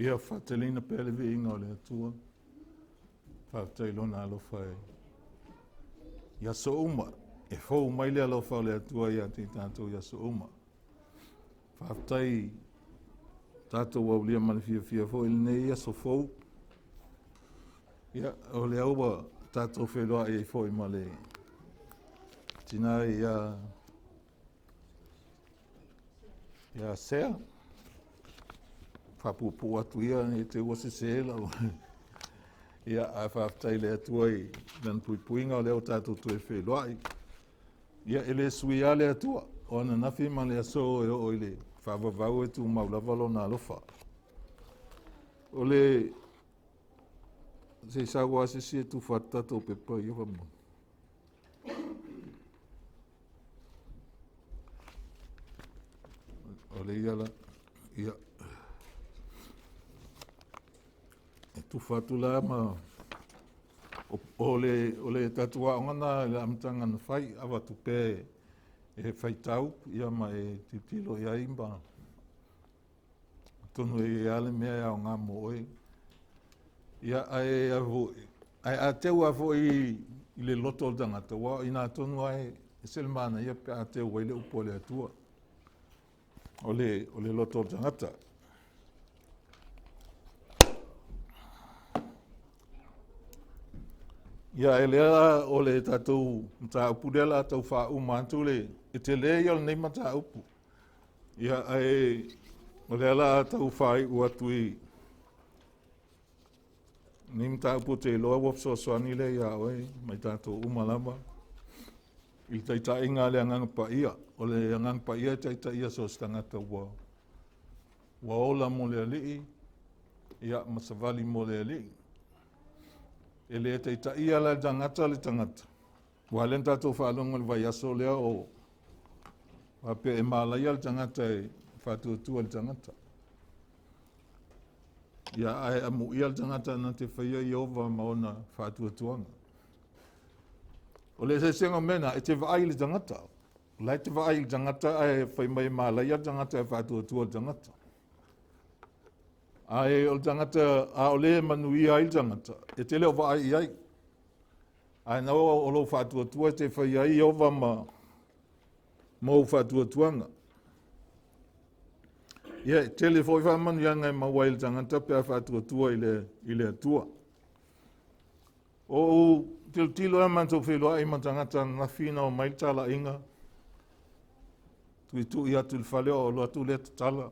Ia whatelina pele vi inga o le atua. Whatailona alofa e. Ia so uma. E fau mai le alofa o le atua ia te tātou ia so uma. Whatai tātou wau lia mani fia fo ili nei ia so fau. Ia o le aua tātou wheloa e fo i male. Tina ia sea. Whapupu atu ia e te wasi sela. Ia a whaftai le atua i nan puipuinga o leo tātou tue wheloa i. Ia ele sui a le atua. O ana nafi ma le aso e o ile. Whavavau e tu maulavalo na alofa. O le se sawa se si tu whatato pepa i o mo. O le iala ia e tu whatula ma o le tatua ngana le amtanga na whai awa tu pe e whai tau ia ma e titilo ia imba tonu e ale mea au ngā moe ia ai a teu a fo i le loto o tangata wa ina tonu ai e selmana ia pe a teu wai le upo le atua o le loto o tangata. Ia e lea o le tātou mta upu dela tau wha umantu le e te lea ia nei mata upu. Ia e o le ala tau wha i uatu i ni mta upu te loa wapso soani le ia oe mai tātou umalama. I taita inga le angang pa ia. O le angang pa ia taita ia so stangata wa ola mo le alii. Ia masavali mo le alii. E le taita ia la tangata le tangata. Wa len tātou whaalonga le vai aso lea o wape e mālaia le tangata e whatuatua le tangata. Ia ai amu ia le tangata na te whaia i ova maona whatuatuanga. O le sesenga mena e te vaai le tangata. Lai te vaai le tangata e whai mai mālaia le tangata e whatuatua le tangata. Ai o tangata a o le manuia ai tangata e te leo vai ai ai na o lo fatu te fai ai ova ma mo fatu tuanga ia te le foi fa manu yanga ma wai tangata pe fatu ile tua o til tilo a man to filo ai man tangata na fina o mai tala inga tu ia tu fale o lo tu le tala.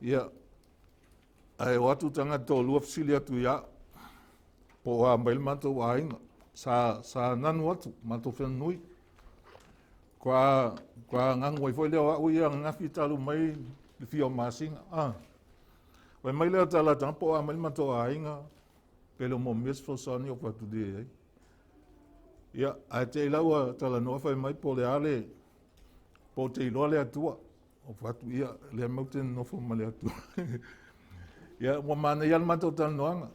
Ia, ai watu tanga to luaf silia tu ia, po a mail mato wa inga, sa nanu watu, mato fen nui. Kwa ngang wai foi leo au ia ngafi talu mai fio masinga, wai mai leo tala tanga po a mail mato wa inga, pelo mo mes fo sani o watu de. Ia, ai te ilaua tala noa fai mai po le ale, po te iloa le atua. O whatu ia, lea mauten no fo male atu. Ia, wa mana ian mato tala noanga.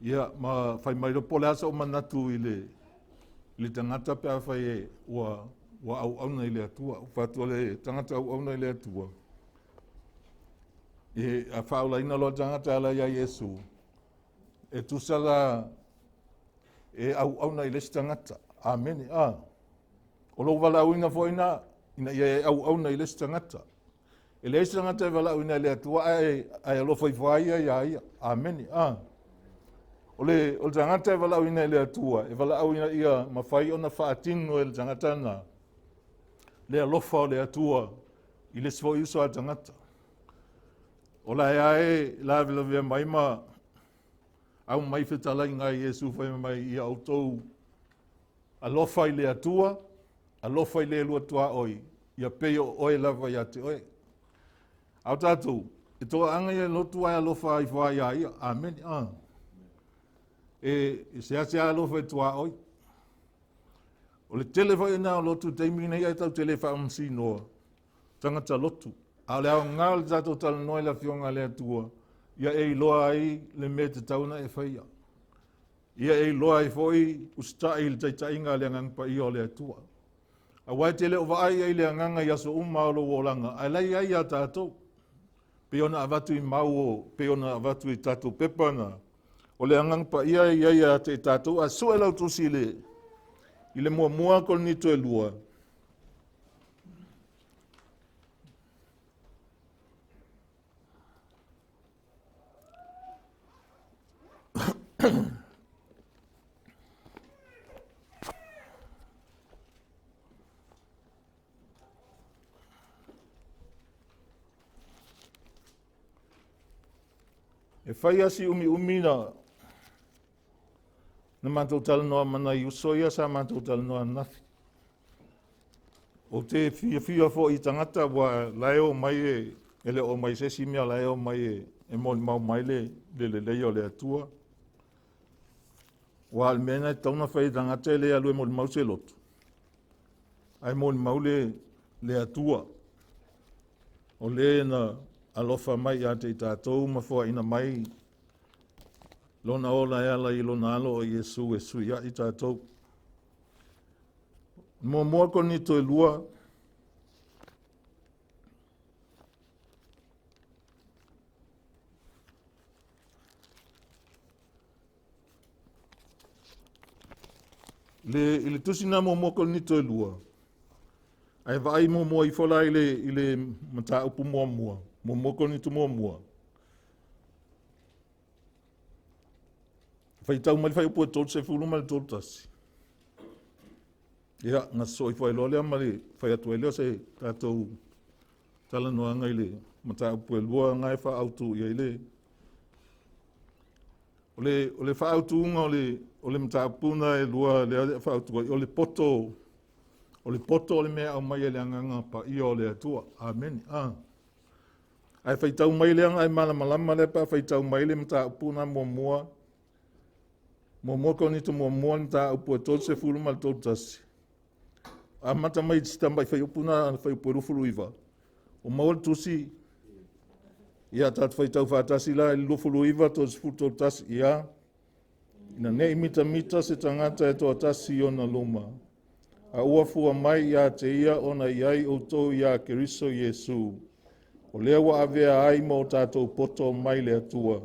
Ia, ma whai mai lo pole asa o manatu i le tangata pia whai e wa au auna i le atua. O whatu le tangata au auna i le atua. E a whaula ina lo tangata ala ia Yesu. E tusala e au auna i le tangata. Amen. O lo wala au ina fo ina ia au na ile tangata. Ele tangata e wala ina le atua ai alo foi ia. Amen. Ole o tangata e wala ina le atua e wala ina ia mafai ona faatingo e tangata na. Le alofa le atua ile sfo iso a tangata. Ola ai la vela mai ma au mai fetala inga Yesu foi mai ia auto alofa ile atua alofa ile lua tua oi ia peo oi lava ia te oi au tatu e toa anga ia lotu ai alofa i whai ia amen e se alofa i tua oi o le telefa ina lotu teimina ia tau telefa amsinoa tangata lotu a le au ngal zato tal noi la fionga le tua ia e loa ai le me te tauna e whaia ia e loa i foi ustai il taitainga le ngang pa i o le tua. A wai te leo vai ai le nganga ia so umalo wolanga. Ai lai ai a tātou. pe ona avatu I mau o, pe ona avatu I tātou pepana. O le angang pa ia te tātou, a sua lau tusi I le mua ko ni to e lua. E whai asi umi na mātou tala noa mana I usoia sa mātou tala noa nafi. O te fia fo I tangata wa laeo mai ele o mai sesi mea laeo mai e moni mau mai le leo le atua. Wa al mena tauna whai tangata le alue moni mau se lotu. Ai moni mau le atua. O le na alofa mai a te tātou mafua ina mai lona ola e ala I lona alo o Yesu e sui a I tātou. Mua ko ni to e lua. Ile tusina mua ko ni to e lua. Ai vai mua I fola ile mata upu mua. Mua ko ni to mua. Fai tau mai fai upu e tōtu se fulu mai tōtu tasi. Ia, ngā soi fai loa lea mali fai atu e leo se tātou tala noa ngai le mata upu e lua ngai wha autu ia ile. O le wha autu unga o le mata upu na e lua lea wha autu o le poto o le mea au mai e le anganga pa ia o le atua. Amen. Ai whai tau mai lea ngai malama le pa whai tau mai le mata upu na mua. Mua ko ni to mua nta upu e tōtu se fulu mal tōtu tasi. A mata mai tita mai whai upu na whai upu e rufulu iwa. O maua tusi. Ia tatu whai tau whātasi la I rufulu iwa tōtu se fulu tōtu tasi. Ia. Ina nei mita se tangata e tō tasi o na luma. A uafua mai ia te ia ona iai o tō ia Keriso Yesu. O lea wa avea ai mo tātou poto mai le atua.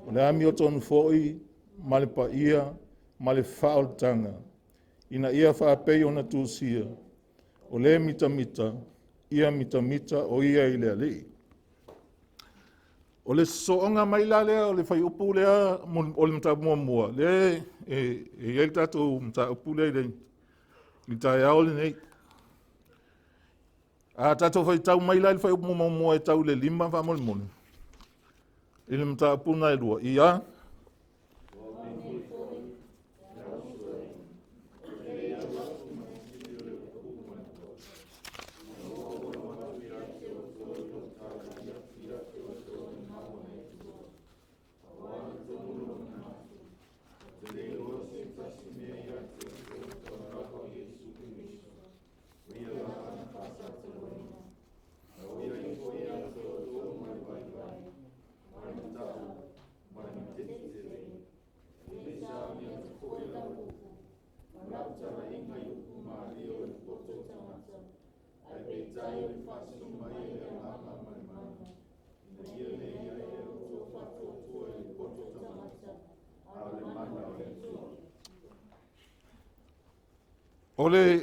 O le ami o tonu foi. Male pa ia, male whaotanga. Ina ia whaapei ona tūsia. O le mita, ia mita, o ia I lea lei. O le soonga mai la lea, o le whai upu lea, o le mta mua. Le, iei tātou mta upu lea lei. Mita e ao le nei. A tātou whai tau mai la, le whai upu mua e tau le 5 wha moni. I le mta upu na e lua. Ia.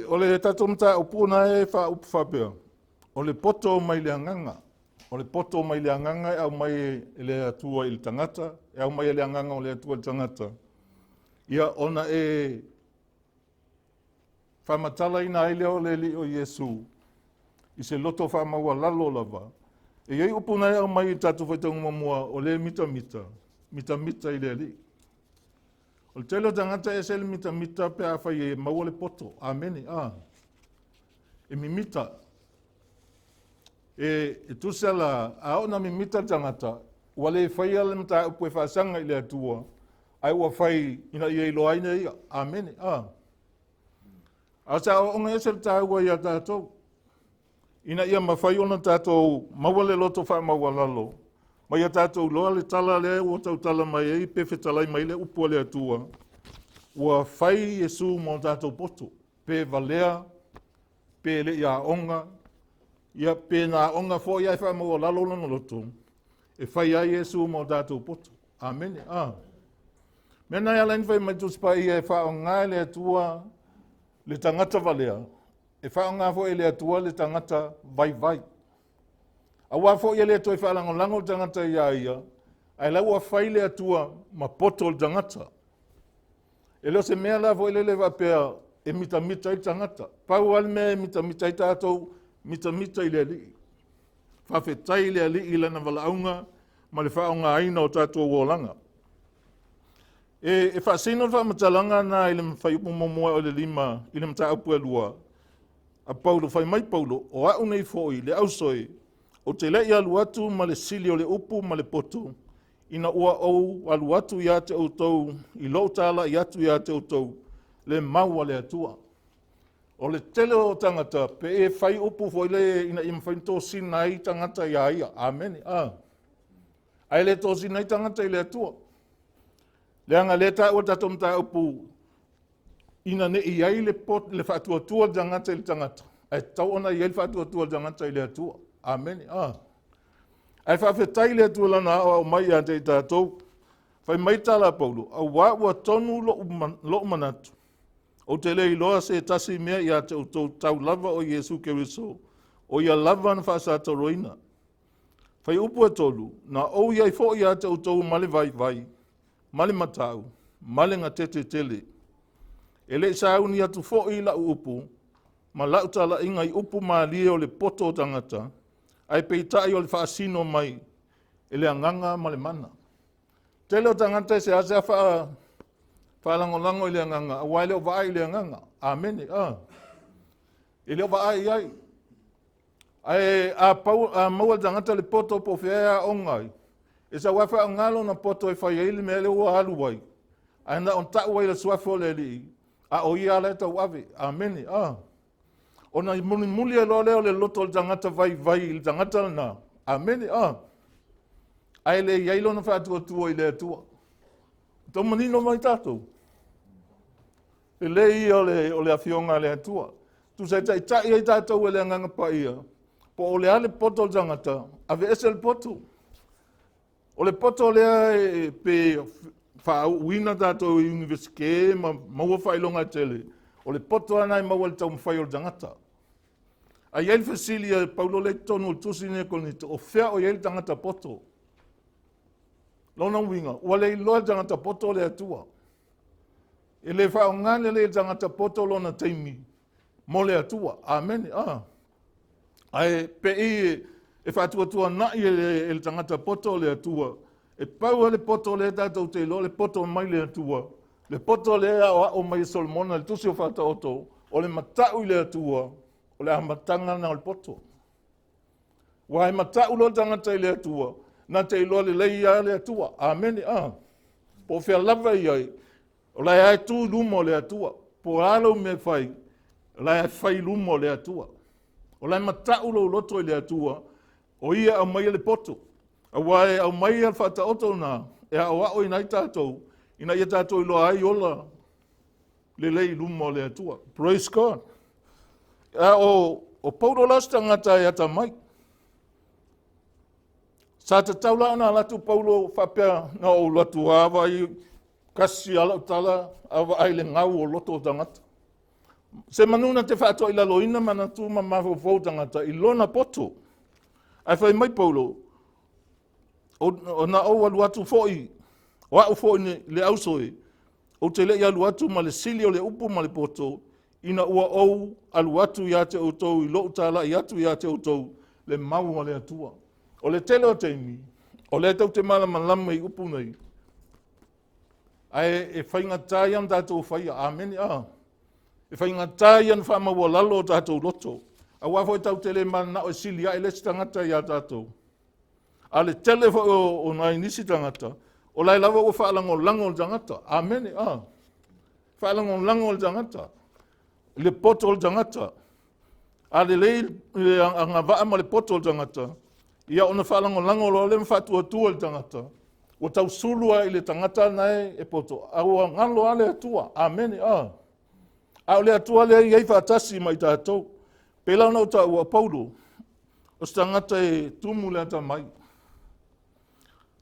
Ole tatou mta upuna e wha upu whapea. Ole poto mai le anganga. Ole poto mai le anganga e au mai e le atua I le tangata. E au mai e le anganga o le atua I le tangata. Ia ona e whamatala ina ai leo le li o Yesu. I se loto whamaua lalo lava. E iei upuna e au mai I tatou whaitangu mua o le mita. Mita I le li. O telo tangata e sele mita pe a whai e maua le poto. Amene. E mimita. E tusela a ona mimita tangata. Wale whai ale mta upu e whaasanga I le atua. Ai ua whai ina I eilo aina ia. Amene. A sa o ngai e sele tāua ia tātou. Ina ia mawhai ona tātou maua le loto wha maua lalo. Mai a tātou loa le tala le o tau tala mai e pefe talai mai le upu le atua. Ua whai Yesu mo tātou poto. Pe valea, pe le ia onga, Ia pēnā onga fo ia wha mo lalo langa loto. E whai ai Yesu mo tātou poto. Amen. Mena ia lain whai mai tuspa ia e wha o ngā le atua le tangata valea. E wha o ngā fo e le atua le tangata vai vai. A wā fo ia le atua e wha lango lango tangata ia. Ai lau a whai le atua ma poto le tangata. E leo se mea la fo le wapea e mita i tangata. Pau al mea e mita i tātou mita i le ali. Whawhetai le ali i lana walaunga ma le whaonga aina o tātou wōlanga. E whaasino wha matalanga na i le mwhai upo momoa o le lima i le mta upu e lua. A Paulo whai mai Paulo o au nei fōi le ausoi o te lei alu atu ma le sili o le upu ma le poto. Ina ua ou alu atu ia te outou i lo tala i atu ia te outou le maua le atua. O le tele o tangata pe e whai upu fōi le ina i mwhai tō sina i tangata ia ia. Amen. Ai le tō sina i tangata i le atua. Leanga le ta o tato mta upu ina ne i ai le pot le whatua tua tangata i le tangata. Ai tau ona i ai le whatua tua tangata i le atua. Amen. Ai whawhetai le atua lana o mai a te i tātou. Whai mai tala Paulo. Au wā ua tonu lo manatu. O te lei loa se tasi mea i a te utou tau lava o Yesu Keriso. O ia lava na whaasata roina. Whai upu e tolu. Na o iai fo i a te utou male vai vai. Male matau. Male ngā tete tele. E le sa uni atu fo i la upu. Ma lau tala inga i upu maa lia o le poto o tangata. Ai peitai o le whaasino mai. E le anganga ma le mana. Tele o tangata se ase a whaalangolango i le anganga. A wai leo vai i le anganga. Amen. E leo vai ai. Ai a maua tangata le poto po whea o ngai. E sa wafa o ngalo na poto e whai eili me le ua alu wai. Ai na on tau wai le suafo le li. A o ia le tau ave. Amen. O na muli e lo leo le loto le tangata vai vai le tangata na. Amen. Ai le iailo na whaatua tua i le atua. Tau manino mai tātou. E le i o le awhionga le atua. Tu sai tai tai ai tātou e le anganga pa ia. Po o le ale poto le tangata. Ave ese le poto. O le poto lea pe whaauina tātou i universike ma maua whailonga tele. O le poto anai maua le tau mwhai o le tangata. A iei fasilia Paulo le tonu o tusine konita o whea o iei tangata poto. Lona winga, ua le iloa tangata poto le atua. E le whaongane le tangata poto lona teimi. Mo le atua. Amen. Ai pe e whatuatua na i le tangata poto le atua. E pau le poto le tātou te ilo, le poto mai le atua. Le poto le o mai Solomona, le tusi o whata oto, o le matau i le atua, o le amatanga na o le poto. Wai matau lo tangata i le atua, na te ilo le leia le atua. Amen. Po whea lava i ai, o lai ai tū lumo le atua. Po alo me whai, o lai ai whai lumo le atua. O lai matau lo loto i le atua, o ia au mai le poto. A wai au mai al whata oto na, e au ao i nai tātou, ina ia tātou ilo ai ola le lei lumo le atua. Praise God. O Paulo lasta ngata e ata mai. Sa te taula ana latu Paulo whapea na o latu awa i kasi ala tala awa ai le ngau o loto o tangata. Se manuna te whaatua i laloina mana tu ma mawhau tangata i lona poto. Ai whai mai Paulo, o na o alu atu foi, o au foi le ausoi, o te lei alu atu ma le sili o le upu ma le poto, ina ua ou alu atu ia te outou, i loo tala i atu ia te outou, le mau le atua. O le tele o teimi, o le tau te malama lama i upu nei. Ai e whainga tāian tātou whaia, amen. E whainga tāian whaamaua lalo tātou loto. A wafo e tau tele mana o sili a ele tangata ia tātou. A le tele o nai nisi tangata. O lai lava o whaalango lango tangata. Amen. Whaalango lango tangata. Le poto tangata. A le lei anga vaama le poto tangata. Ia ona whaalango lango lo le mwhatua tua tangata. O tau sulua i le tangata nei e poto. A ua ngalo ale atua. Amen. A o le atua le iei whaatasi mai tātou. Pela no ta ua Paulo. O tangata e tumu le ata mai.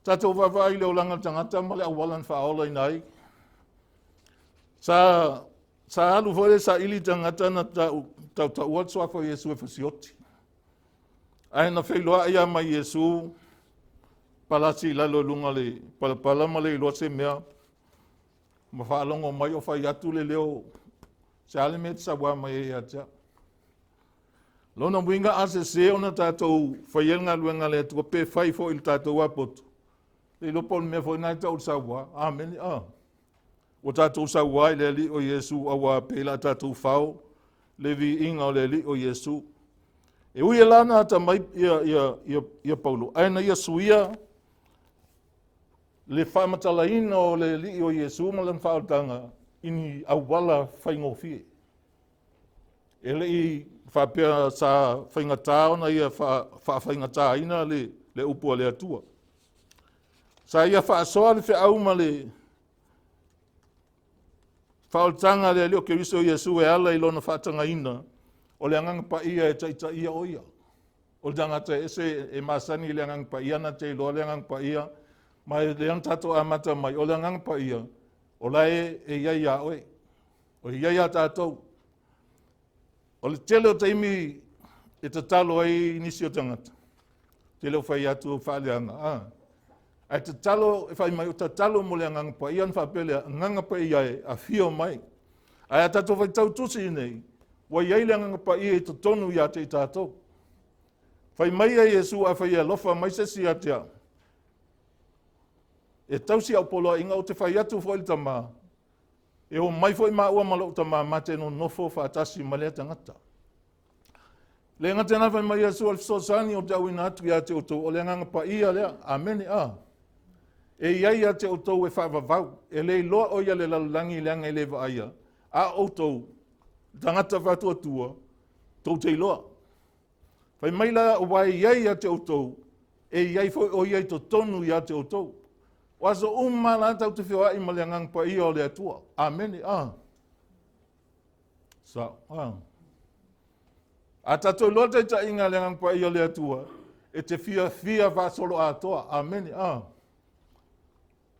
Tatou wawai le o langa tangata ma le awalan whaola inai. Sa alu fole sa ili tangata na tau watu wako Yesu e fasioti. Ai na whailoa ia mai Yesu palasi lalo lunga le pala ma le iloa se mea. Ma whaalongo mai o whai atu le leo se alimet sa wa mai e atia. Lona mwinga ase se ona tātou whaienga luenga le atua pe whai fo il tātou apoto. Le lopo mea fo nai tau sa wa. Amen. O tātou sa wa le li o Yesu awa pela tātou whao. Le vi inga o le li o Yesu. E ui e lana ata mai ia Paulo. Aina ia suia le whamatalaina o le li o Yesu ma lan whaotanga ini awala whaingofie. E le i whapea sa whaingatā ona ia whaingatā ina le upua le atua. Sa ia whaasoa le whiau ma le whaotanga le leo Keriso Yesu e ala i lona whaatanga ina o le anganga pa ia e taita ia o ia. O le tangata ese e masani le anganga pa ia na te loa le anganga pa ia ma le antato amata mai o le anganga pa ia o la e iai a oe. O iai a tātou. O le tele o taimi e te talo ai nisi o tangata. Tele o whai atu o whaaleanga. Ai te talo, e whai mai o te talo mo le anganga pa ia whapele anganga pa ia e a whio mai. Ai a tātou whai tau tusi nei. Wa iai le anganga pa ia e te tonu ia te i tātou. Whai mai a Yesu a whai a lofa mai se si atea. E tausi au polo inga o te whai atu fo il tama. E o mai foi ma ua malo tama mate no nofo whaatasi malea tangata. Le ngata na whai mai Yesu al sosani o te awina atu ia te oto o le nganga pa ia lea. Amen. E iai a te oto e whaavavau. E le loa o ia le lalangi leanga i lewa aia. A oto tangata whatua tua tau te loa. Whai mai la o wai iai a te oto e iai foi o iai to tonu ia te oto. Waso umala tau te whiwa i maleangang pa ia o le atua. Amen. A tatou loa te ta inga leangang pa ia o le atua. E te whia vasolo a toa. Amen.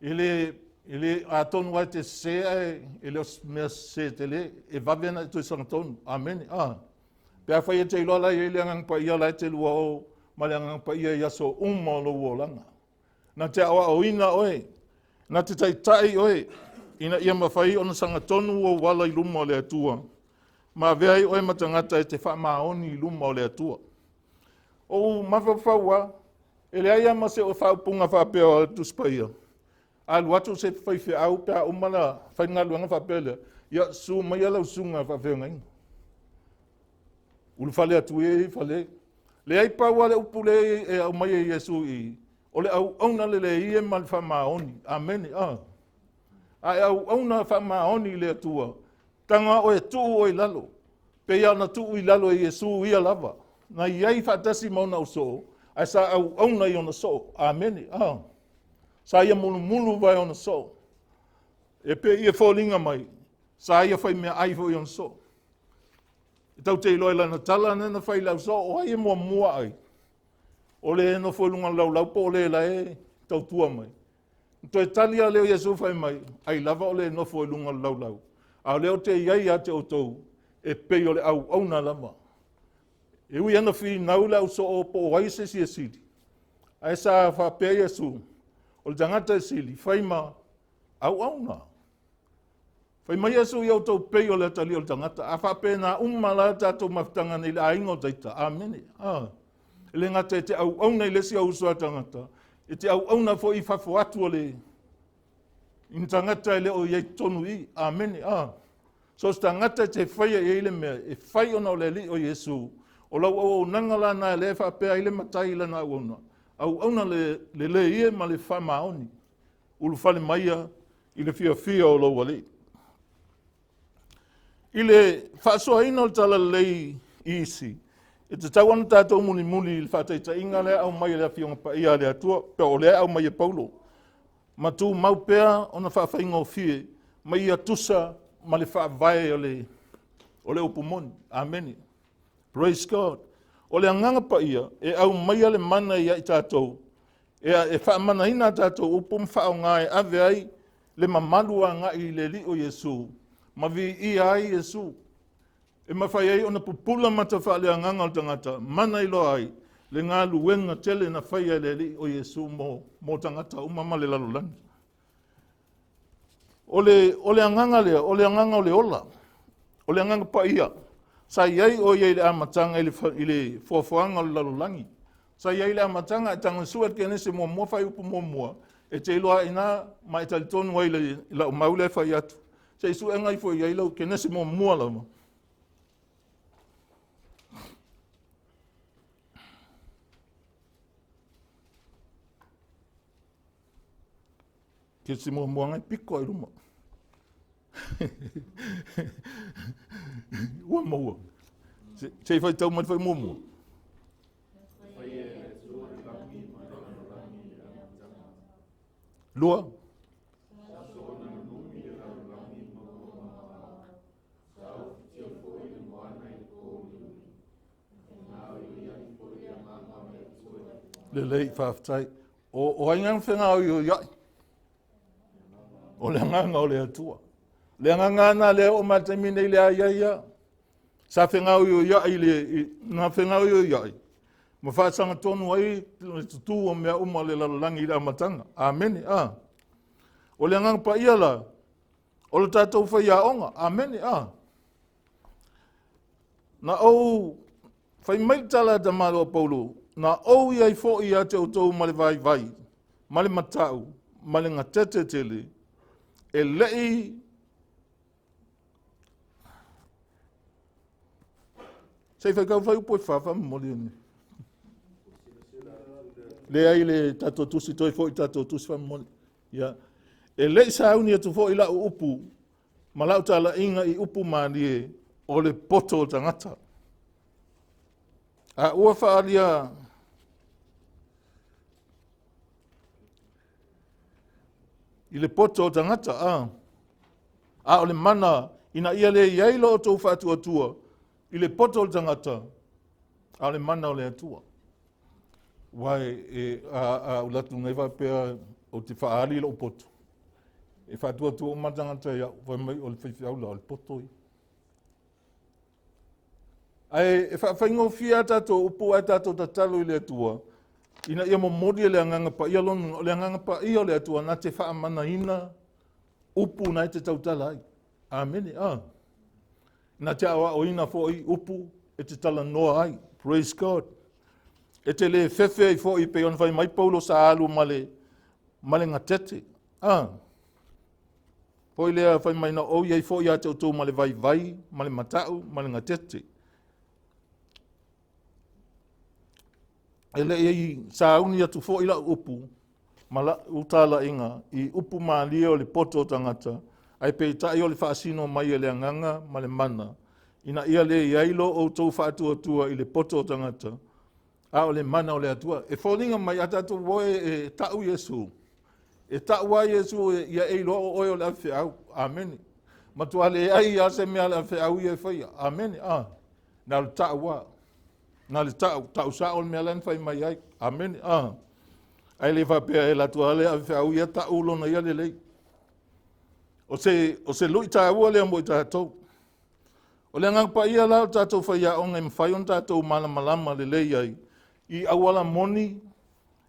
Ele a tonu wai te sea e le mea se te le. E vavena i tui sangatonu. Amen. Pea whai e te iloa lai e leangang pa ia lai te lua o maleangang pa ia iaso o lo uolanga. Na te awa o ina oe, na te taitai oe, ina ia mawhai o na sanga tonu o wala i luma o le atua. Ma veai oe matangata e te whamaoni i luma o le atua. O mawhawhaua, e le aia ma se o whaupunga whapea o tuspaia. Alu atu se whaiwhi au pea umana whaingaluanga whapea lea, ia su mai alau sunga whapea ngai. Ulu whale atu e whale. Le ai paua le upule e au mai e Yesu i. O le au auna le ie ma le whamaoni. Amen. Ai au auna whamaoni le atua. Tanga o e tuu o i lalo. Pe ia na tuu i lalo e Yesu ia lava. Na iai whatasi mauna o so. Ai sa au auna i ona so. Amen. Sa ia mulu vai ona so. E pe ia fōlinga mai. Sa ia whai mea aifo i ona so. I tau te iloi lana tala nena whai lau so. O ai e mua ai. O le no foi lunga lau po o le lae tau tua mai. To e talia leo Yesu fai mai, ai lava o le no foi lunga lau. A leo te iai a te otou, e pei o le au na lama. E ui ana fi nau lau so o po wai se si e sili. Ai sa wha pea Yesu, o le tangata e sili, fai ma au na. Fai mai Yesu i au tau pei o le tali o le tangata, a wha pea na umala tatou maftanga ni le aingo taita. Amen. Le ngata e te au nei lesi au usua tangata. E te au na fo i whafo atu o le. In tangata e le o iei tonu i. Amen. So tangata te whaia e ile mea. E whai ona o le li o Yesu. O lau au nangala na le whapea ile matai ile na au na le ie ma le whamaoni. Ulu whale maia i le fia o lau ali. I le whasoa ina o tala lei isi. E te tau ana tātou muli le whataita inga lea au mai lea fionga pa ia lea tua, pea o lea au mai e Paulo. Ma tū mau pea o na whawhainga o fie, mai ia tusa ma le whawhae o le upumoni. Amen. Praise God. o le anganga pa ia, e au maia le mana ia i tātou, e wha mana ina tātou upu mwhao ngai ave ai, le mamalua ngai le li o Yesu, ma vi i ai Yesu, e mawhai ai ona pupula mata wha le anganga o tangata, mana ilo ai, le ngā luenga tele na whai ai le li o Yesu mo tangata umama le lalolani. O le anganga lea, o le anganga o le ola, o le anganga pa ia, sa iai o iai le amatanga i le fuafuanga o le lalolani. Sa iai le amatanga e tanga suat kene se mua whai upu mua, e te iloa ina mai talitonu wai la maule whai atu. Se isu e ngai fo iai lau kene se mua lama. Ke se mua ngai piko ai ruma. Ua maua. Se i whai tau mai whai mua. Lua. Le lei whaftai. O aingang whenga o iai. O le nganga o le atua. Le nganga na le o matamine i le aiaia. Sa whenga o iai le, na whenga o iai. Ma whaasanga tonu ai, tutu o mea uma le lalalangi i le amatanga. Amen. O le nganga pa ia la. O le tātou whai a onga. Amen. Na au, whai maitala ta malo Paulo. Na au iai fo i a te utou male vai, male matau, male ngatete tele, e lei sei whakau whai upo e whawha moli ane. Le ai le tato tusi toi fo i tato tusi wha moli. E lei sa auni atu fo i la upu, ma lau tala inga i upu maanie o le poto o tangata. A ua whaalia i le poto o tangata, o le mana, ina ia le iailo o tau whātua atua, i le poto o tangata, o le mana o le atua. Wai, ulatu ngai whapea o te whaari lo poto. E whātua atua o matangata ia, wai mai o le whaiwhiaula o le poto i. E whaingo fia tato, upu ai tato tatalo i le atua, ina ia mo modi le anganga pa ia lonu, le anganga pa ia le atua, na te wha mana ina, upu na te tautala ai. Amen. Na te awa o ina fo i upu, e te tala noa ai. Praise God. E te le fefe i fo i pe on vai mai Paulo sa alu male ngatete. Po i lea vai mai na o iai fo i a te utou male vai, male matau, male ngatete. Ele i sa uni atu fo i la upu, mala utala inga, i upu maalia o le poto o tangata, ai pe tai o le whaasino mai e le anganga, ma le mana. Ina ia le iailo o tau whaatua tua i le poto o tangata, a o le mana o le atua. E wholinga mai atatu woe e tau Yesu. E tau wa Yesu ia eilo o oi o le awhi au. Amen. Matua le ai a se mea le awhi au i e whaia. Amen. Na le tau wa. Na le tau sa o le mea len whai mai ai. Amen. Ai le whapea e latua le awhi au i a tau lona ia le lei. O se lui tā ua lea mo i tātou. O le ngang pa ia lao tātou whai a onga i mwhai on tātou malama le lei ai. I awala moni,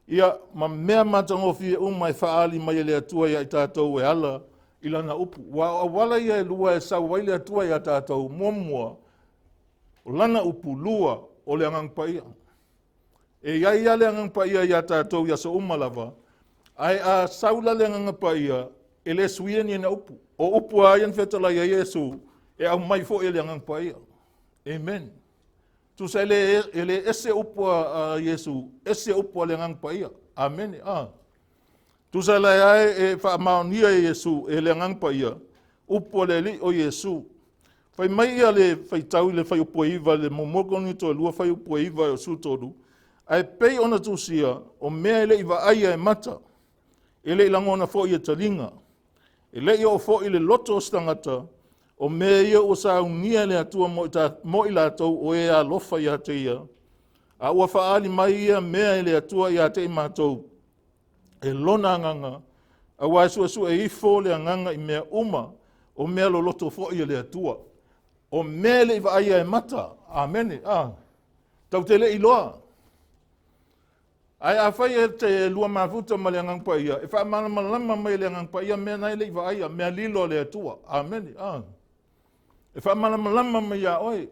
ia ma mea matangofi e umai whaali mai le atua ia i tātou e ala i lana upu. Wa awala ia e lua e sau wai le atua ia tātou mua. O lana upu lua o le ngang pa ia. E ia le ngang pa ia tātou ia so umalava. Ai a saula le ngang pa ia. E le suia ni na upu. O upu a ian whetala ia Yesu, e au mai fo e le angang pa ia. Amen. Tu sa ele ese upu a Yesu, ese upu a le angang pa ia. Amen. Tu sa le ai e wha maonia e Yesu, e le angang pa ia. Upu a le li o Yesu. Whai mai ia le whai tau le whai upu iwa, le momokoni to lua whai upu iwa o sutoru. Ai pei ona tu sia, o mea ele iwa aia e mata. Ele ilangona fo ia talinga. E le o fo i le loto o stangata, o mea ia o sa ungia le atua mo i la tau o e a lofa i a te ia. A ua whaali mai ia mea ele atua ia te mātou. E lona nganga. A wai sua e ifo le nganga i mea uma. O mea lo loto fo i le atua. O mea le iwa aia e mata. Amen. Tau te le iloa. Ai a whai e te lua mafuta ma le ngang pa ia. E wha malama mai le ngang pa ia mea nai le iwa aia. Mea lilo le atua. Amen. E wha malama mai ia oi.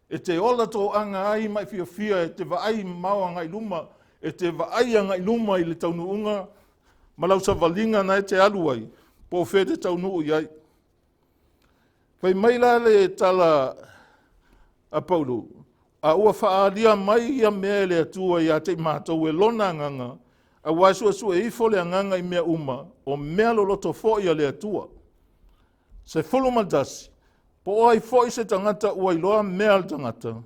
E te ola tō anga ai mai fia e te waai maua ngai luma. E te waai ngai luma i le taunuunga. Malau sa valinga nai te alu ai. Po whē te taunuu iai. Whai maila le tala a Paulo. A ua whaalia mai ia mea le atua ia te mātou e lona nganga. A waisua e ifo le nganga i mea uma. O mea lo loto fo ia le atua. Se fulu madasi. Po ai fo i se tangata ua iloa mea le tangata.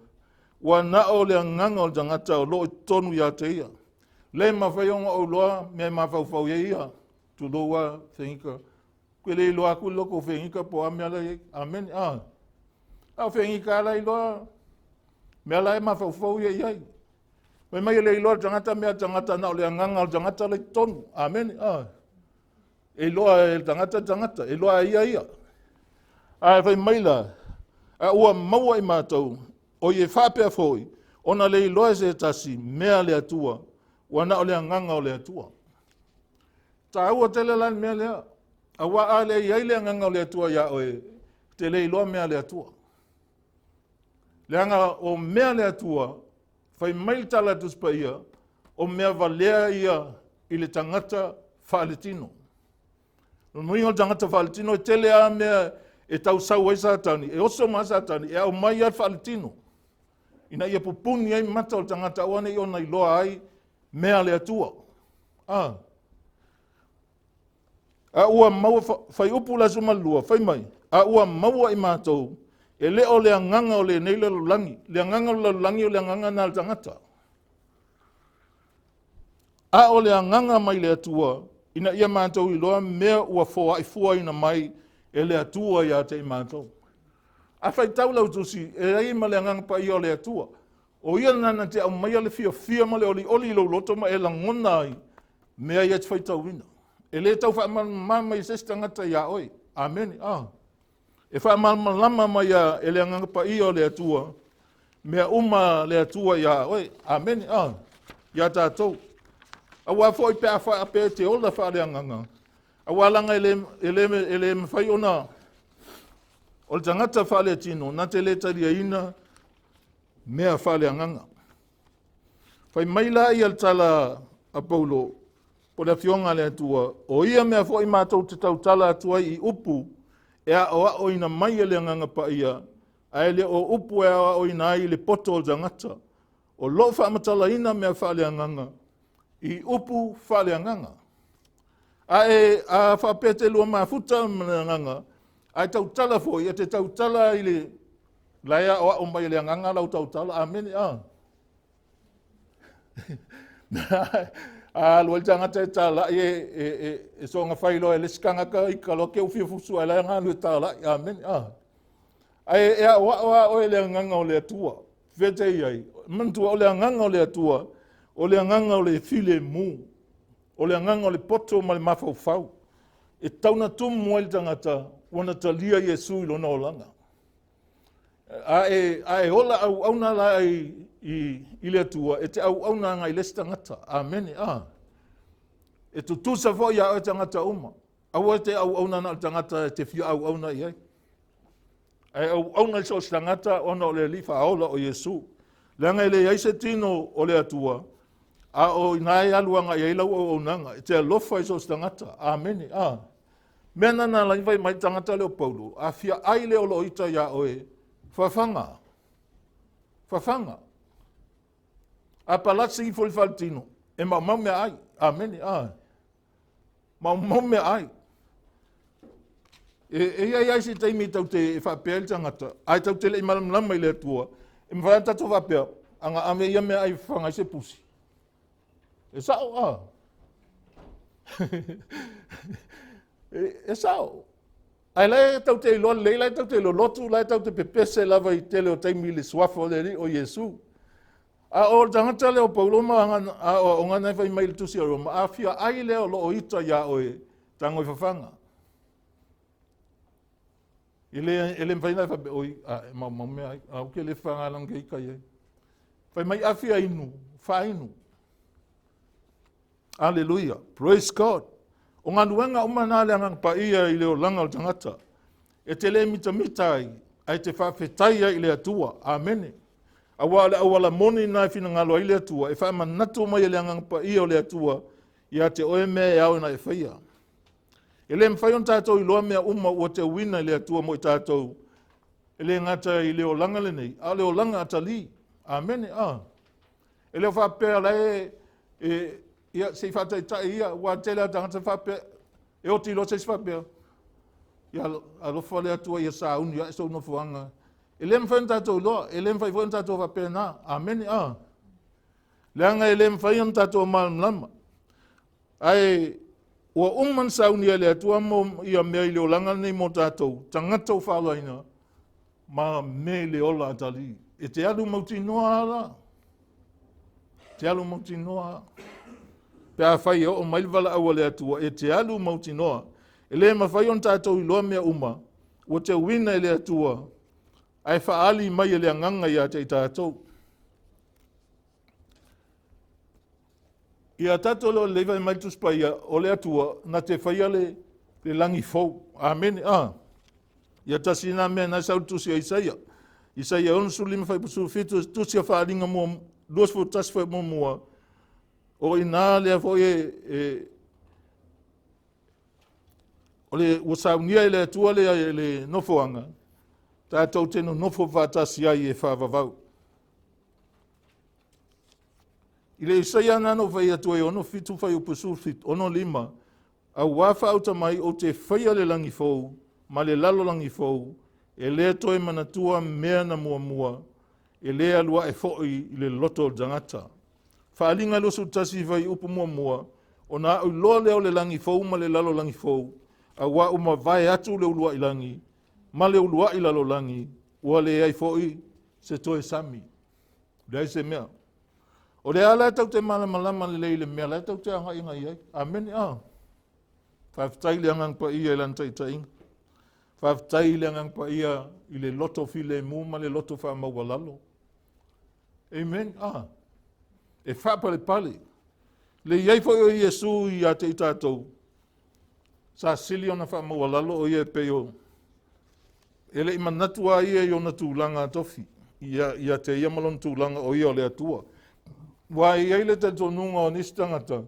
Ua nao le nganga o le tangata o lo i tonu ia te ia. Le mawhaionga o loa mea mawhauwhau ia. Tu loa whengika. Kwe le iloa ku loko whengika po a mea le. Amen. A whengika ala iloa. Mea lai mawhauwhau ia. Mai mai le iloa tangata mea tangata nao le nganga o le tangata le tonu. Amen. E loa e tangata. E loa ia. A whai maila, a ua maua i mātou, o i e whapea fōi, ona le iloa se tasi, mea le atua, wana o le nganga o le atua. Ta ua tele lan mea lea, a wa a le iai le nganga o le atua ia oe, te le iloa mea le atua. Le anga o mea le atua, whai mail tala tuspa ia, o mea valea ia i le tangata whaaletino. No mui o tangata whaaletino, tele a mea, e tau sau ai satani, e oso ma satani, e au mai ai whaletino. Ina ia pupuni ai mata o tangata wane i ona i loa ai, mea le atua. A ua maua, whai upu la sumalua, whai mai, a ua maua i mātou, e leo le nganga o le nei le lulangi, le nganga o le lulangi o le nganga na le tangata. A o le nganga mai le atua, ina ia mātou i loa mea ua foa i fua ina mai, e le atua ia te i mātou. A whai tau lau tusi, e rei ma le ngang pa i o le atua. O ia nana te au mai ale fia ma le oli lau loto ma e la ngona ai, mea ia te whai tau wina. E le tau wha mama i sesta ngata ia oi. Amen. E wha mama lama mai ia e le ngang pa i o le atua, mea uma le atua ia oi. Amen. Ia tātou. A wā fo i pēr wha apē te ola wha le nganga. A walanga ele mwhai ona o le tangata whale tino, na te le taria ina mea whale anganga. Whai maila i al tala a Paulo, po le fionga le atua, o ia mea fo i mātou te tau tala atua i upu, e a o ina mai le anganga pa ia, a ele o upu e a o ina ai le poto o le tangata, o lo whamatala ina mea whale anganga, i upu whale anganga. A whapete lua mafuta nganga, ai tau tala fo, ia te tau tala i le laia o mai le nganga lau tau tala, amen. Lua le tangata e tala, e songa whailo e leskanga ka i kalo ke uwhia fusu e lai ngā lua tala, amen. E a o e le nganga o le atua, whete iai, mantua o le nganga o le atua, o le nganga o le file mu, o le nganga o le poto ma le mawhau. E tauna tumu ai le tangata, wana talia Iesu i lona o langa. A e ola au auna la i le atua, e te au auna ngai les tangata. Amen. E tutusa fo ia o tangata uma. Awa te au auna na tangata te fia au auna iai. E au auna i sos tangata ona o le lifa aola o Iesu. Leanga i le iaise tino o le atua, a o nai aluanga i eilau o nanga, e te alofa i sos tangata. Amen. Mena na lai vai mai tangata leo Paulo, a fia ai leo lo ita ia oe, whawhanga. A palatsi i foli faltino, e mau mea ai. Amen. Mau mea ai. E ai si teimi tau te whapea tangata, ai tau te le imalamlama i le atua, e mwhai tato whapea, anga ame ia mea ai whangai se pusi. E sao, e sao. Ai lai tau te ilo, lai tau te ilo lotu, lai tau te pepese lava i tele o teimi le suafo le ri o Iesu. A o tangata leo pauloma o ngana fai mai tusi o roma. A fia ai leo lo o ita ya oe tango i fafanga. Ele mfai nai fabe oi, ma mea, a uke le whanga lang ke ika ye. Fai mai a fia inu, fa inu. Hallelujah, praise God. O ngā nuenga umana le angang pa ia i leo langa o tangata. E te le mita mitai, ai te whawhetai i le atua. Amene. Awala moni nai fina ngalo i le atua. E wha manatu mai le angang pa ia o le atua. Ia te oe mea e au na e whaia. E le mwhai on tātou i loa mea uma ua te wina i le atua mo i tātou. E le ngata i leo langa le nei. A leo langa atali. Amene. E leo whapea le ia se whatai tai ia ua te lea tangata whapea. E o ti lo se whapea. Ia alofa le atua ia sa unu ia e so no fuanga. E le mwhai on tātou loa. E le mwhai on tātou whapea nā. Amene. Leanga e le mwhai on tātou malama. Ai ua umman saunia le atua mo ia mea i leo langa nei mo tātou. Tangata o whalaina. Ma me le ola atali. E te alu mauti noa ala. Te alu mauti noa. Pea whai o mailwala awa le atua. E te alu mauti noa. E le mawhai on tātou i loa mea uma. Ua te wina i le atua. Ai whaali mai e le anganga i a te tātou. Ia tātou leo lewa i maitus pa ia o le atua. Na te whaia le langi fau. Amen. Ia tasina mea na sau tusi a Isaia. Isaia onu sulima whai pusu fitu tusi a whaaringa mua. Luas fu tas whai mua. O ina lea fo o le usaunia i le atua le nofoanga. Tātou tenu nofo whātasi ai e whāwawau. I le Isaia nano whai atua e ono fitu whai upusu fitu, ono lima. A wafa auta mai o te whaia le langi fau, ma le lalo langi fau, e lea toi manatua mea na mua, e lea lua e foi i le loto o tangata. Whaalinga losu tasi whai upu mua, o na au loa leo le langi fau ma le lalo langi fau, a wa uma vai atu le ulua ilangi, ma le ulua i lalo langi, ua le ai foi se toi sami. Dai se mea. O le ala tau te malama le leile mea, le tau te anga inga iai. Amen. Whaftai le angang pa ia ilan taitai. Whaftai le angang pa ia i le loto file mu ma le loto wha mawalalo. Amen. E whapale pale. Le iai fo o Iesu i a te itatou. Sa sili ona wha mawalalo o ia peo. E le imanatua ia i ona tūlanga tofi. Ia te iamalon tūlanga o ia o le atua. Wa i le te tonunga o nistangata.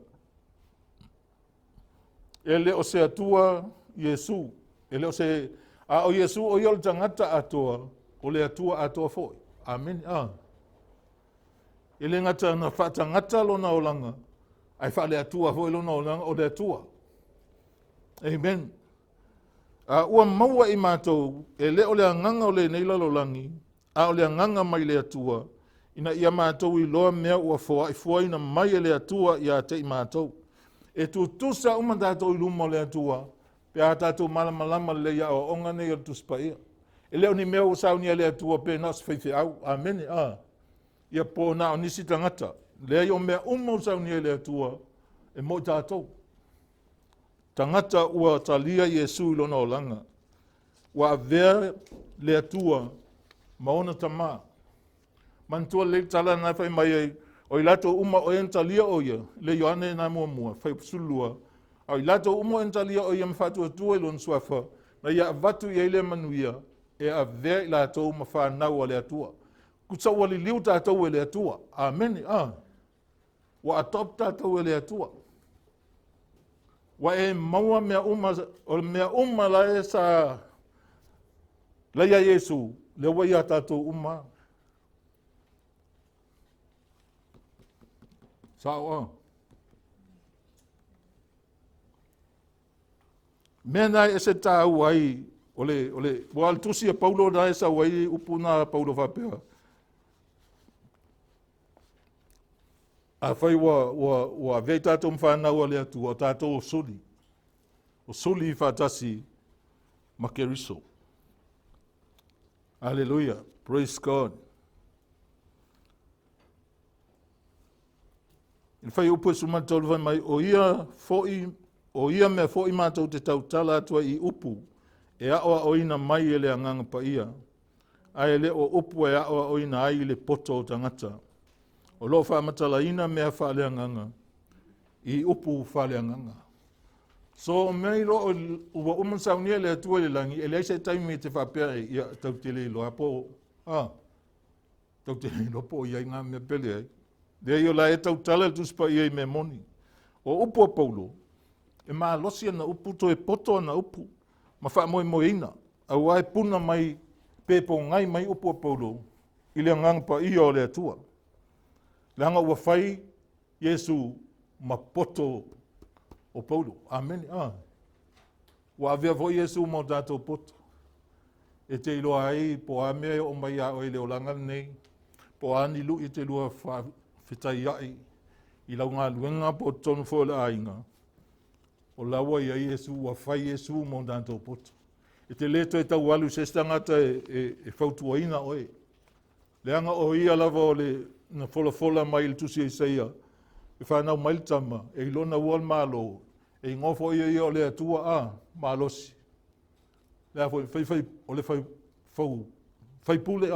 Ele o se atua Iesu. Ele o se o Iesu o iol tangata atua. O le atua atua foi. Amen. Ele ngata na whata ngata lona o langa. Ai wha le atua foi lona o langa o le atua. Amen. Ua maua i mātou. Ele o le anganga o le neila lo langi. O le anganga mai le atua. Ina ia mātou i loa mea ua fua ina mai le atua i a te i mātou. E tu tusa uma tātou i luma le atua. Pe a tātou malama le ia o onga nei o tuspa ia. E leo ni mea o saunia le atua pe nas whaiwhi au. Amen. Ia po na o nisi tangata. Lea i o mea o saunia le atua. E mo tātou. Tangata ua talia Iesu i lona o langa. Ua avea le atua maona tamaa. Mantua le tala na whai mai ai, o i lato uma o entalia o ia, le Ioane na mua, whai sulua. O i lato uma o entalia o ia mwhatua tua ilon suafa, na ia avatu i eile manuia, e a vea i lato uma whanau a le atua. Kutsa ua li liu tātou e le atua. Amen. Wa atop tātou e le atua. Wa e maua mea uma la e sa leia Iesu, le waia tātou uma. Sao Mena e se tāu ai, ole, wal tusi a Paulo da e sa wai upuna Paulo whapea. A whai wa vei tātou mwhanau a lea tu, o tātou o suli. O suli whatasi makeriso. Hallelujah. Praise God. I whai upu sumatolu whai mai o ia mea fo'i mātou te tautala atua i upu e aoa oina mai e le anganga pa ia. Ai le o upu e aoa oina ai le poto o tangata. O lo whamatala ina mea whale anganga i upu whale anganga. So mei lo ua umasaunia le atua le langi e leisa taimi te whapea ia tautele ilo apo. Tautele ilo po ia ngā mea pele ai. Dea io la e tautala le tuspa ia i me moni. O upu a Paulo, e maa losia na upu to e poto na upu. Ma wha moe moe ina. Au ai puna mai pepo ngai mai upu a Paulo. I le ngang pa ia o le atua. Le anga ua whai Yesu ma poto o Paulo. Amen. Ua avea vo Yesu mo dato poto. E te iloa ai po a mea o mai a o ele o langa nei. Po ani lu i te lua whitai ai. I lau ngā luenga po tonu fōle ainga. O lawa ia Yesu, ua whai Yesu mo dato poto. E te leto e tau alu se stangata e whautua ina oe. Le anga o ia lava o le na fola mai le tusi e seia. E whanau mailitama, e ilona ual malo, e ngofo ia o le atua malosi. Le afo o le whai pule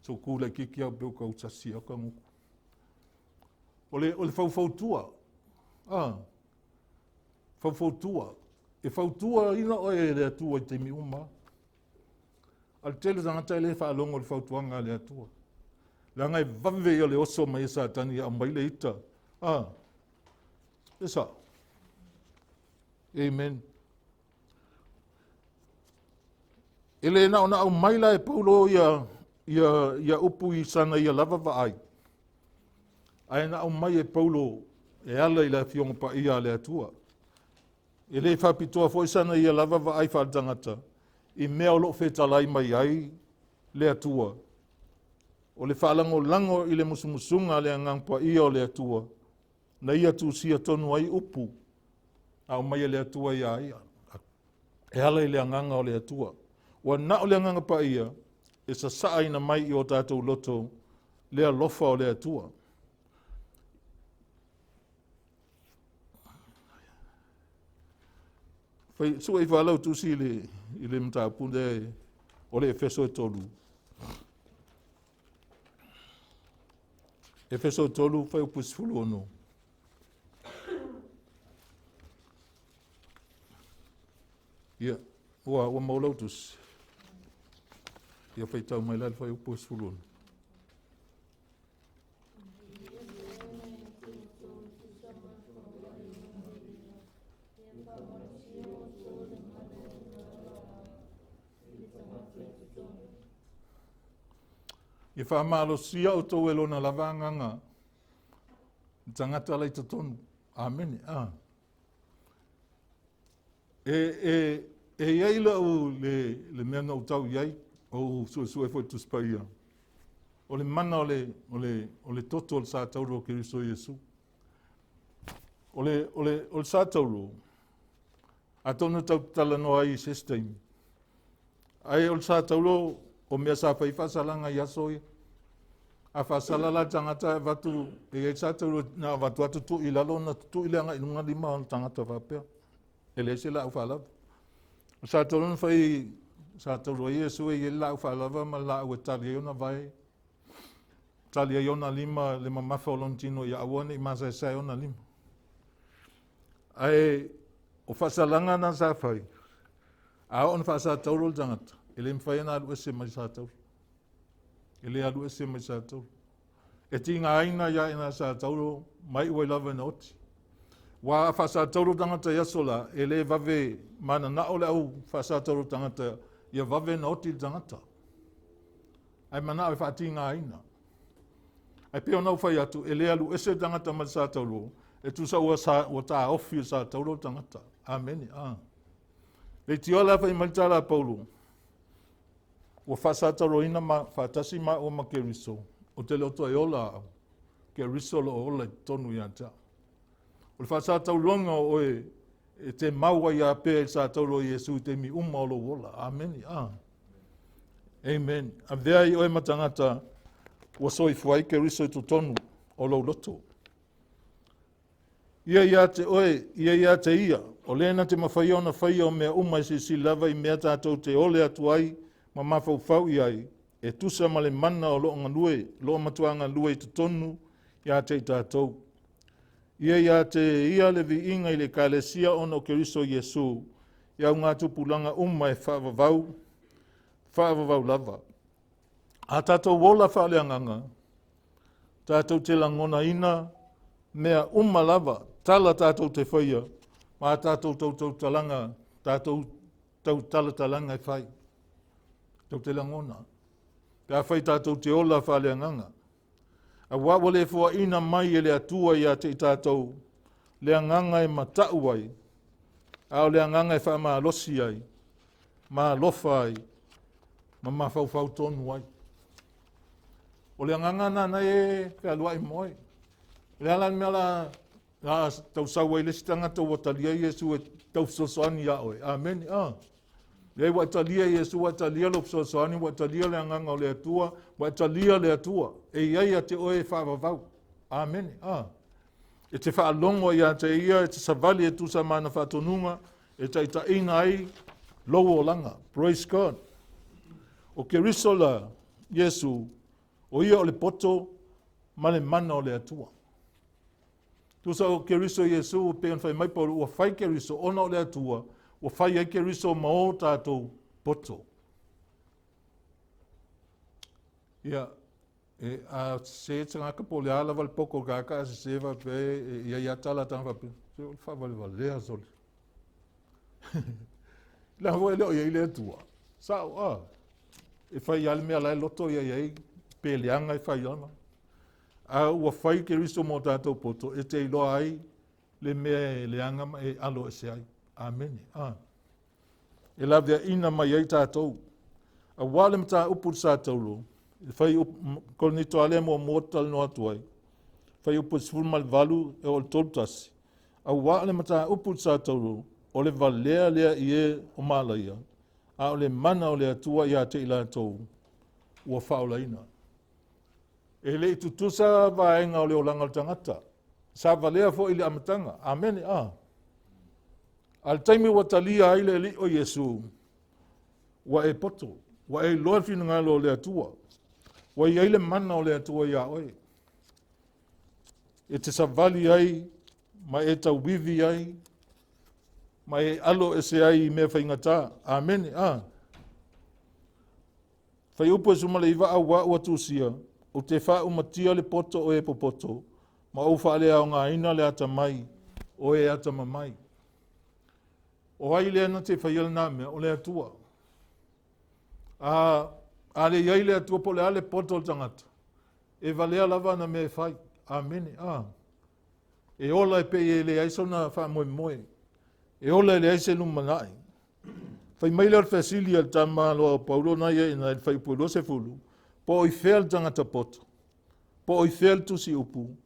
So kule kiki au beo kau tasi au kanguku. O le whau tua. Whau tua. E whau tua ina oe le atua i te mi uma. Al tele tangata le whaalongo le whau tuanga le atua. La ngai vave o le oso mai sa tani a mai le ita. Esa. Amen. Ele na ona au mai la e Paulo ia upu i sana ia lava va ai. Ai na au mai e Paulo e ala i la fionga pa ia le atua. Ele whapitoa fo i sana ia lava va ai whaatangata. I mea o lo whetalai mai ai le atua. O le whaalango lango i le musumusunga le angangpa ia o le atua. Na ia tu sia tonu ai upu. Au mai le atua ia ia. E ala i le anganga o le atua. Wa na o le anganga pa ia. E sa saa ina mai i o tātou loto. Le alofa o le atua. Sua i whalau tu si i le mtapune o le Efeso e tolu. Efeso tolu fai o pusfulu ono. Ia, ua maulautus. Ia fai tau mai lai fai o pusfulu ono. I whamalo sia o tō elo na lavanganga. Tangata lai tatonu. Amen. E iei la o le mea na utau iei. O sua foi tu spaia. O le mana o le toto o le sa tauro o Kiriso Yesu. O le sa tauro. A tonu tau tala no ai system. Ai o le sa tauro o mea sa whai whasalanga i asoi. A whasalala tangata watu, e sa tauro na watu atu tu i lalo na tu i leanga i nunga lima o tangata whapea. E le se la u whalava. Sa tauro na whai, sa tauro i Yesu e la u whalava ma la u e tali e ona vai. Tali e ona lima, le mamafa o lontino i awane i masa e sa e ona lima. Ai, o whasalanga na sa whai. A on whasa tauro tangata. Ele mwhai na alu ese mai sa tauro. Ele alu ese mai sa tauro. E tinga aina ia ina sa tauro mai ue lava na oti. Wa whasa tauro tangata yasola, ele vave mana na ole au whasa tauro tangata, ia vave na oti tangata. Ai mana au whatinga aina. Ai peo nau whai atu, ele alu ese tangata mai sa tauro, e tu sa ua ta ofi sa tauro tangata. Amen. Le tiola whai maitala Paulo. Ua whasataro ina ma whatasi ma o ma Keriso. O te leo toa e ola Keriso lo ola i tonu i ata. O le whasatau longa o e te maua i a pēr sa tauro Yesu te mi uma o lo ola. Amen. Amen. A vea i oe matangata ua soi fuai Keriso i tu tonu. o lo loto. Ia te oe, ia te ia, o lena te mawhaia ona whaia o mea umai si lava I mea tātou te ole atu ai, ma mawhau I ai, e tusa ma le mana o loo ngalue, loo matuanga lue I te tonu, ia te tātou. Ia te ia le vi inga I le kalesia ono Keriso Yesu, ia ngā tupulanga umai whaavavau lava. A tātou wola whaaleanganga, tātou te langona ina, mea lava, tala tātou te whaia, ma tātou tau talanga, tātou tau tala talanga I whai. Tau te langona. Pea whai tātou te ola whaaleanganga. A wawa le fua ina mai e le atua ia te tātou, le anganga e matau ai, au le anganga e wha maa losi ai, maa lofa ai, ma mawhau tonu ai. O le anganga nana e ka luai moi. Le alan mea la tau sawa I le sitanga tau watalia Yesu e tau sosoani a oe. Amen. Le watalia Yesu watalia lo sosoani, watalia le anganga o le atua, watalia le atua. E iai a te oe whaavavau. Amen. E te whaalongo ia te ia, e te savali e tusa mana whatonunga, e te itaina ai, lowo o langa. Praise God. O ke risola Yesu, o ia o le poto, ma le mana o le atua. Tusa o ke riso Yesu, pe on whai maipa o ua whai ke riso, ona o le atua, ua whai ai ke riso ma o tātou poto. Ia, a se tanga ka po le ala val poko kaka, se seva pe, ia tala tanga pe, se o wha vale vale, lea soli. La voe leo ia I le atua. Sao, e whai ale mea lai loto ia iei, pe leanga I whai ana. A ua whai ke riso mo tātou poto, e te iloa ai, le mea e leanga e alo e se ai. Amen. E la vea ina mai ai tātou. A wale mta upu sa tauro, e whai kolonito ale mo motal no atuai. Whai upu sfulmal valu e o toltasi. A wale mta upu sa tauro, o le valea lea ie o malaia. A o le mana o le atua ia te ila tau, ua whaolaina. E le tutusa vaenga o le olanga tangata. Sa valea fo ili amatanga. Amen. Al taimi wa talia ai le li o Yesu. Wa e poto. Wa e loa finangalo o le atua. Wa i aile mana o le atua ia oe. E te savali ai, ma e tau vivi ai, ma e alo e se ai mea whaingata. Amen. Whai upo e sumale iwa a wa ua tusia. O te wha umatia le poto o e popoto, ma o wha le au ngā ina le ata mai, o e ata mamai. O hai le ana te whaiala nā mea, o le atua. A le iai le atua po le ale poto o tangata. E valea lava na me whai. Amen. E ola e pe e le aiso na wha moe moe. E ola e le aise lumanai. Whai maila al whasili al tama loa Paulo na ia ina whai pulo se fulu. Po i whea tangata poto, po i whea tusi upu,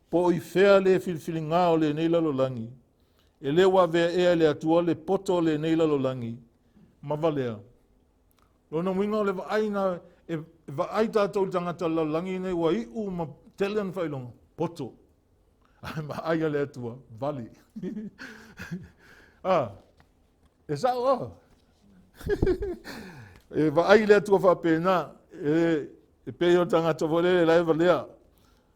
po i whea le filfili ngā o le neila lo langi, e le wa vea ea le atua le poto o le neila lo langi, ma valea. Lona winga o le vaaina, e vaai tātou tangata lo langi nei wa i u ma telian whailonga, poto. Ma aia le atua, vali. E sao e vaai le atua whapena, e peo tangata vole lai valea.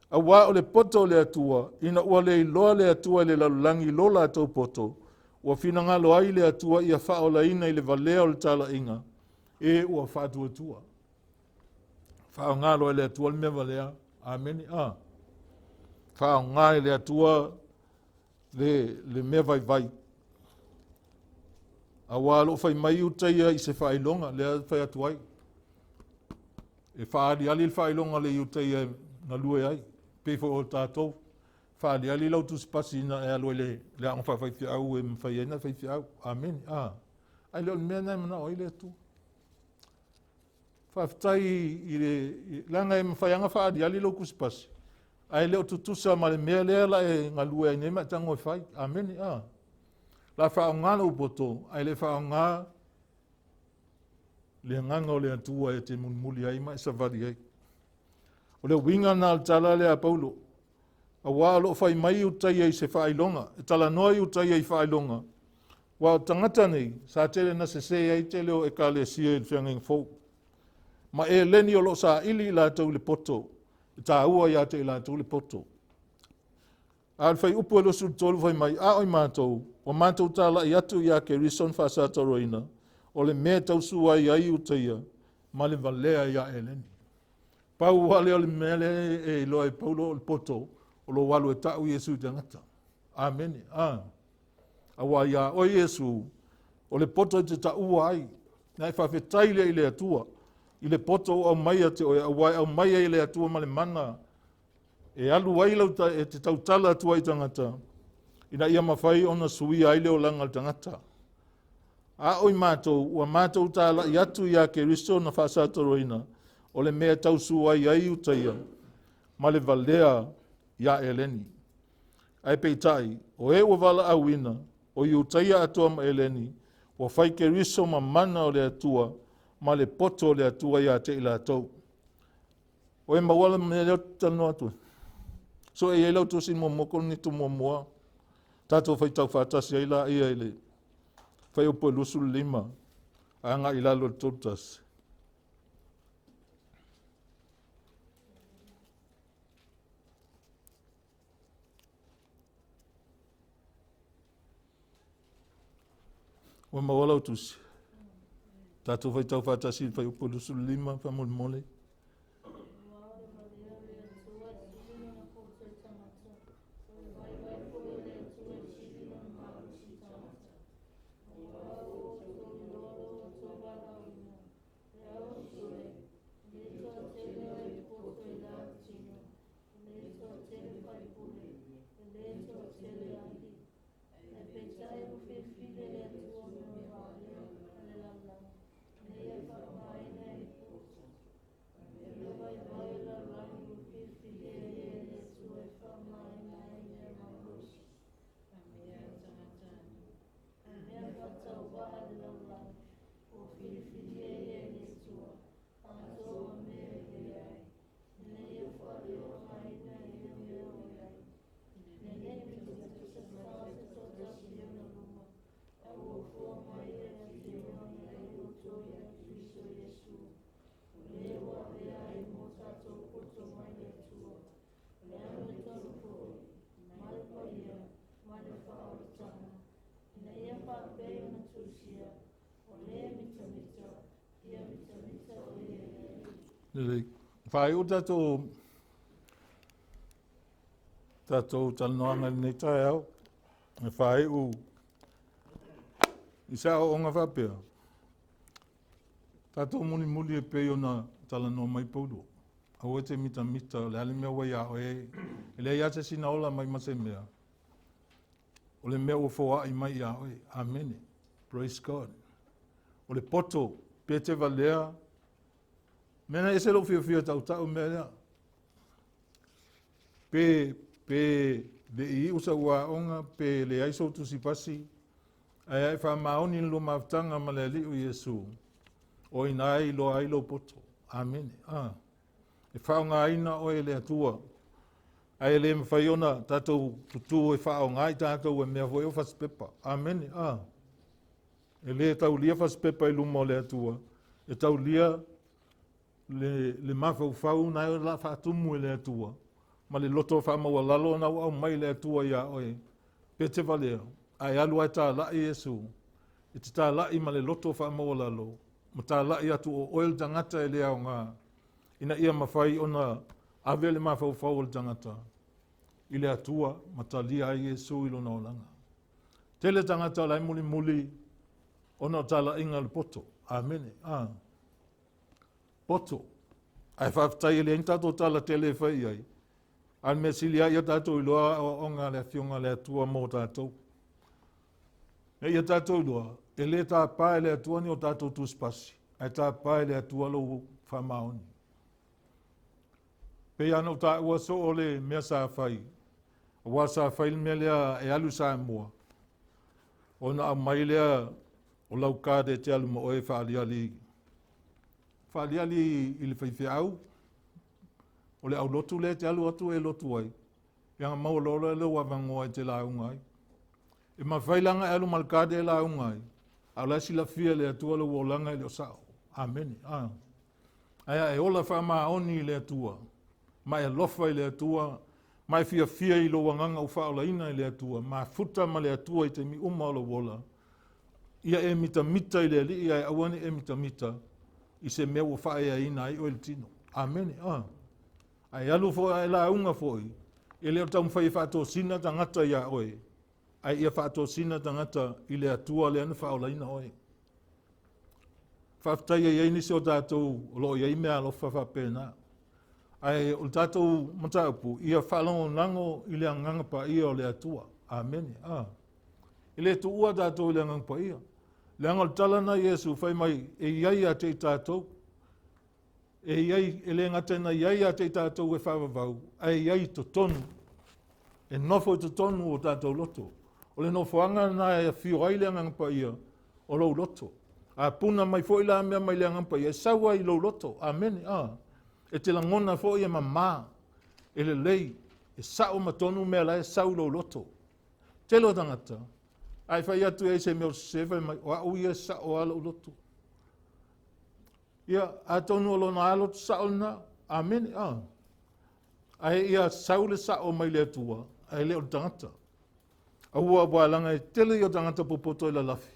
A wā o le poto le atua, ina ua le iloa le atua le lalulangi lola atou poto, ua finanga lo ai le atua ia whaola ina i le valea o le tala inga, e ua whātua tua. Whao ngā loa le atua le mea valea, amen. Whao ngā le atua le mea vai vai. A wā lo whai mai utaia i se whailonga, le whai atuai. E whaari ali whailonga le iutai na lue ai. Pefo o tātou. Whaari ali lau tuspasi na e aloe le ang whawhaifi au e mwhaiena whaifi au. Amen. Ai leo mea nei mana oi le tu. Whaftai i le langa e mwhaianga whaari ali lau kuspasi. Ai leo tutusa ma le mea lea la e ngā lue ai nema tango e whai. Amen. La whao ngā lau poto. Ai le whao ngā le nganga o le atua e te muli ai mai sa vari ai. O le winga na altala le a Paulo, Awa lo fai mai utai ai se whailonga. E tala noi utai ai whailonga. Wa tangata nei, sa tele na se ai tele o e ka le sia i whiangeng fau. Ma e leni o lo sa ili la tau le poto. E tā ua ia te la tau le poto. Al fai upu e lo su tolu fai mai a oi mātou. O mātou tā la i atu ia ke rison fa sa toroina. O le mea tau sua i ai utaia. Ma le valea ia e leni. Pau wale o le mele e loa e paulo o le poto. O lo walu e tau Yesu tangata. Amen. Awa ia o Yesu. O le poto te ta ua ai. Nai whawhetai le i le atua. I le poto au maia te oe awai au maia i le atua ma le mana. E alu wailau e te tautala atua i tangata. Ina ia mawhai ona sui aile o langa tangata. A oi mātou, ua mātou tāla i atu ia ke riso na whasatoroina. O le mea tau sua i ai utaia. Ma le valea ia eleni. Ai peitai, o e ua vala awina, o i utaia atua ma eleni, o whai ke riso ma mana o le atua, ma le poto o le atua ia te ila tau. O e mawala me leo tano atua. So e lau tu sin mo moko ni tu mo moa. Tato whai tau whātasi ai la ia ele. Whai upo lusu lima. Anga ila lo totas. O mawala o tusi. Tato whai tau whātasi whai upo lusu lima. Wha mole mole. Whai o tatou talanoanga nei tai au. Whai o i sa o onga whapea. Tatou muli e pei ona talanoa mai paulo. Au e te mita le ale mea wai a oe. E le ia te sina ola mai mase mea. O le mea o foa i mai a oe. Amen. Praise God. O le poto pe te valea. Mena e se lo fia tau mea lea. Pe i usa ua onga, pe le aiso tusi pasi. Ai wha maoni lo maftanga ma le li o Yesu. O ina ai lo poto. Amen. E whaonga aina o e le atua. Ai le mwhaiona tatou tutu e whaonga ai tatou e mea voi o whaspepa. Amen. E le tau lia whaspepa i luma o le atua. E tau lia le mawhau na e la whaatumu e le atua. Ma le loto whaamaua lalo na au mai le atua ia oe. Pe te valea. Ai alu ai tā lai Yesu. E te tā lai ma le loto whaamaua lalo. Ma tā lai atu o oil tangata e le au ngā. Ina ia mawhai ona ave le mawhau le tangata. I le atua ma tā lia ai Yesu ilo na olanga. Tele tangata lai muli ona tā lai inga le poto. Amen. Poto. Ai whaftai ele tato tala tele whai ai. An me silia ia tato iloa o ngā le fionga le atua mō tato. E ia tato iloa. E le tā pāe le atua ni o tato tuspasi. Ai tā pāe le atua lo whamaoni. Pe anō tā ua so o le mea sā whai. Ua sā whai le mea lea e alu sā mua. O na mai lea o lau kāde te alu mo oe whaaliali. Whaaliali i le whaiwhi au. O le au lotu le te alu atu e lotu ai. Ia maulolo le wavangoa e te launga ai. E mawhailanga e alu malkade e launga ai. A la sila fia le atua le wolanga i le o sao. Amen. Aia e ola wha maa oni i le atua. Mai e lofa i le atua. Mai fia i lo wanganga u whaola ina i le atua. Ma futa ma le atua i te mi uma o lo wola. Ia e mita i le ali, ia e awane e mita. I se mea ua whae ina ai o il tino. Amen. Ai alu fo e la unga foi. E leo tau mwhai whātou sina tangata ia oe. Ai ia whātou sina tangata i le atua le anu whaola ina oe. Whaftai e iei nisi o tātou lo iei mea alofa whapena. Ai o tātou mataupu ia whalongo nango i le anganga pa ia o le atua. Amen. I le tu ua tātou i le anganga pa ia. Le angol talana Yesu whai mai e iei a te tātou. E iei, e le ngatena iei a te tātou e whawavau. Ai iei to tonu. E nofo i to tonu o tātou loto. O le nofoanga na e whio ai le anganga pa ia o lo loto. A puna mai fo ila mea mai le anganga pa ia. Sawa i lo loto. Amen. E te langona fo ia mamā. E le lei. E sao matonu mea lai sau lo loto. Te lo tangata. Ai whai atu e se meo sewe mai. O au ia sao ala o loto. Ia a tonu o lona alo sao na. Amen. Ai ia sau le sao mai le atua. Ai le o tangata. Aua wālanga e tele i o tangata popoto i la lafi.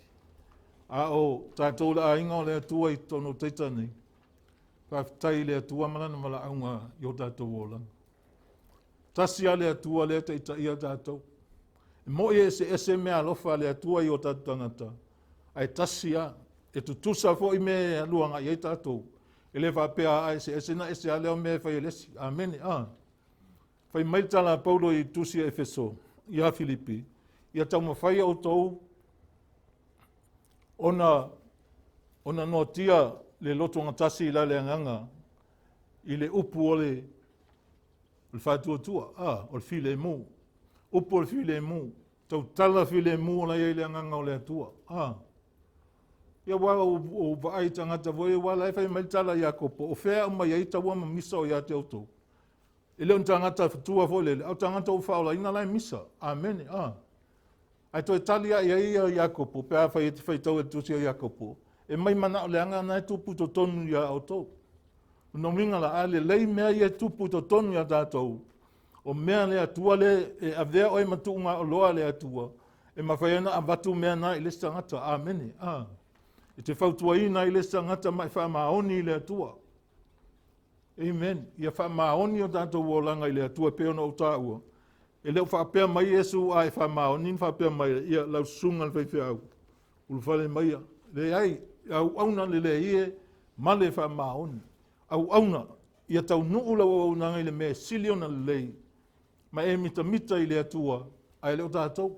A o tātou la inga o le atua i tono teitani. Whaftai le atua malana mala aunga i o tātou o langa. Tasi a le atua le teita i a tātou. Mo e se ese mea lofa le atua i o tātou tangata. Ai tasi a e tutusa fo i me luanga i e tātou. E le whapea ai se ese na ese a leo me whai lesi. Amen. Whai maitala Paulo i tusi a Efeso. I a Filipi. Ia tau mawhai au tau. Ona notia le loto ngatasi i la le anganga. I le upu o le whātua tua. O le file mu. Upu o le file mu. Tau tala file mu o la i le anganga o le atua. Ia wā o vaai tangata voi wala e whai maitala i a kopo. O whea o mai eita wama misa o ia te auto. E leo tangata tua fo lele. Au tangata o whaola ina lai misa. Amen. Ai toi talia ia ia Iakopo, pēa whai tau e tusi a Iakopo. E mai mana o leanga na e tupu to tonu ia auto. No minga la ale lei mea ia tupu to tonu ia tātou. O mea le atua le e avea oi matunga o loa le atua. E mawhaiana a watu mea na i le stangata. Amen. E te whautua ina i le stangata mai wha maoni i le atua. Amen. Ia wha maoni o tātou o langa i le atua peona o tāua. E leo whapea mai Yesu ai whamao, nin whapea mai ia lau sunga le whaiwhia au. Ulu whale mai ia. Le ai, au auna le le ie, male whamao ni. Au auna, ia tau nuu lau au nanga i le mea siliona le lei. Ma e mita i le atua, ai leo tātou.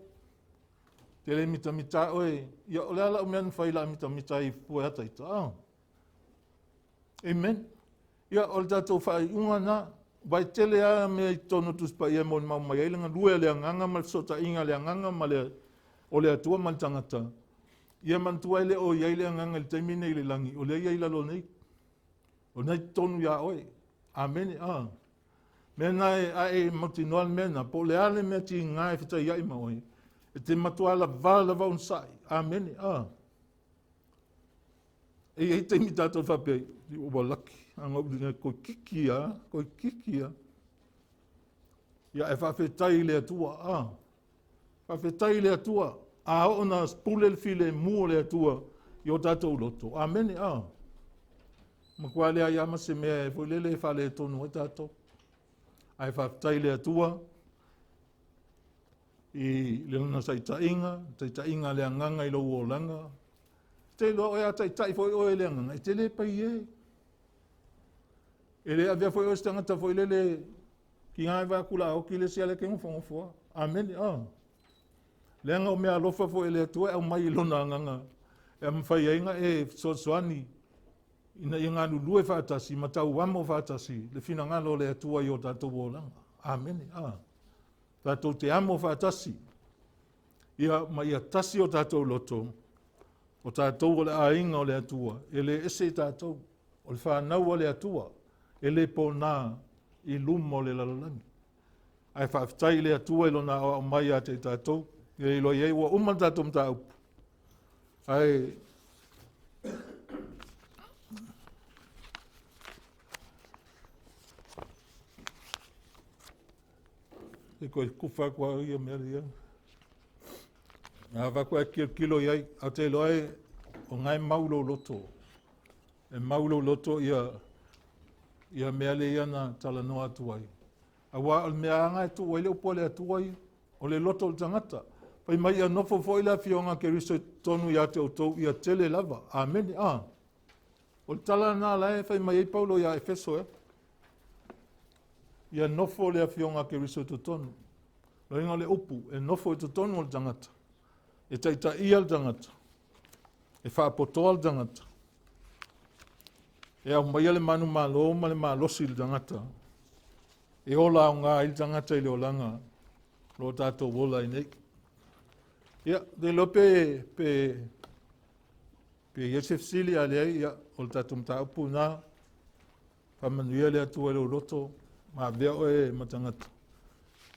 Te le mita oe, ia o le ala umean whaila mita i pua ataita. Amen. Ia o le tātou whai unga na, vai tele a me i tono tuspa ia mo mau mai ailinga lue le anganga mal sota inga le anganga ma le o le atua mal tangata. Ia mantua ele o ia le anganga le taimine i le langi. O le ia ila lo nei. O nei tonu ia oe. Amen. Mena e mauti noal mena. Po le ale mea ti ngai fita ia ima oe. E te matua la vala vaun sai. Amen. E i te imi tātou whapei. O walaki. Anga ko kikia. Ia e whawhetai le atua. Whawhetai le atua. A ona pule le file mua le atua. I o tātou loto. Amen. Makua lea ia mase mea e fwilele e whale e tonu e tātou. Ai whawhetai le atua. I le lona taitainga le anganga i lo uolanga. Te lo e a taitai fwoi oe le anganga. I te le pai e. E le avea fwoi oe stangata fwoi lele ki ngai wa kula o ki le sia le kengu whangofua. Amen. Le anga o mea lofa fwoi le atua e au mai lona anganga. E mwhai ainga e soani. Ina i ngā lulue whātasi, matau wamo whātasi. Le whina ngalo le atua i o tātou o langa. Amen. Tātou te amo whātasi. Ia mai a tasi o tātou loto. O tātou o le ainga o le atua. E le ese tātou. O le whanau o le atua. E le pō nā i lumo le lalani. ai whaafitai le atua ilo na o mai a te tātou. Ia ilo iei ua uma tātou mta upu. Ai, e koe kuwha kua ia mea ia. Nga wakua kilo iei, au te loe o ngai maulo loto. E maulo loto ia mea le ia na tala noa atuai. Awa al mea anga e tu waile upo le atuai, o le loto o tangata. Pai mai ia nofo fo ila fionga ke riso tonu ia te autou ia tele lava. Amen. O le tala na lae, fai mai ei Paulo ia Efeso ia nofo le fionga ke riso tonu. Lo inga le upu, e nofo i tonu o le tangata. E taita ia le tangata. E whaapotoa le tangata. E au mai le manu malo, ma le malosi le tangata. E ola o ngā il tangata i le olanga. Lo tātou wola i nei. Ia, de lope pe Iesef Sili a lei, ia, o le tātou mta upu nā. Whamanuia le atua le uroto, ma vea oe matangata.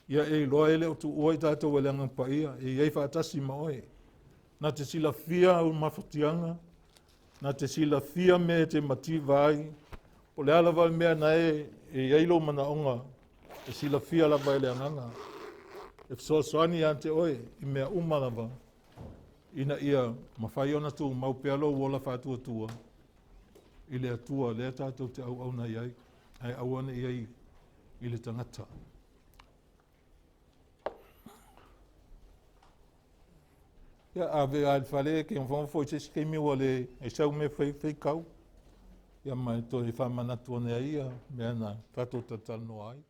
Ia e loa ele o tu oi tātou e leanga pa ia, e iei whaatasi ma oe. Nā te sila fia o mawhatianga, nā te sila fia me te mati vai, o le alawa mea na e eilo mana onga, e sila fia lava e leanganga. E fsoaswani an te oe, i mea umalava, ina ia mawhai ona tu maupealo wola whātua tua, i le atua, le tātou te au na iai, ai au ana iai i le tangata. Ia ave al fale ke on foi se skemi wale e sau me fei kau. Ia mai to i fa manatu ne ia me na tato tatal no ai.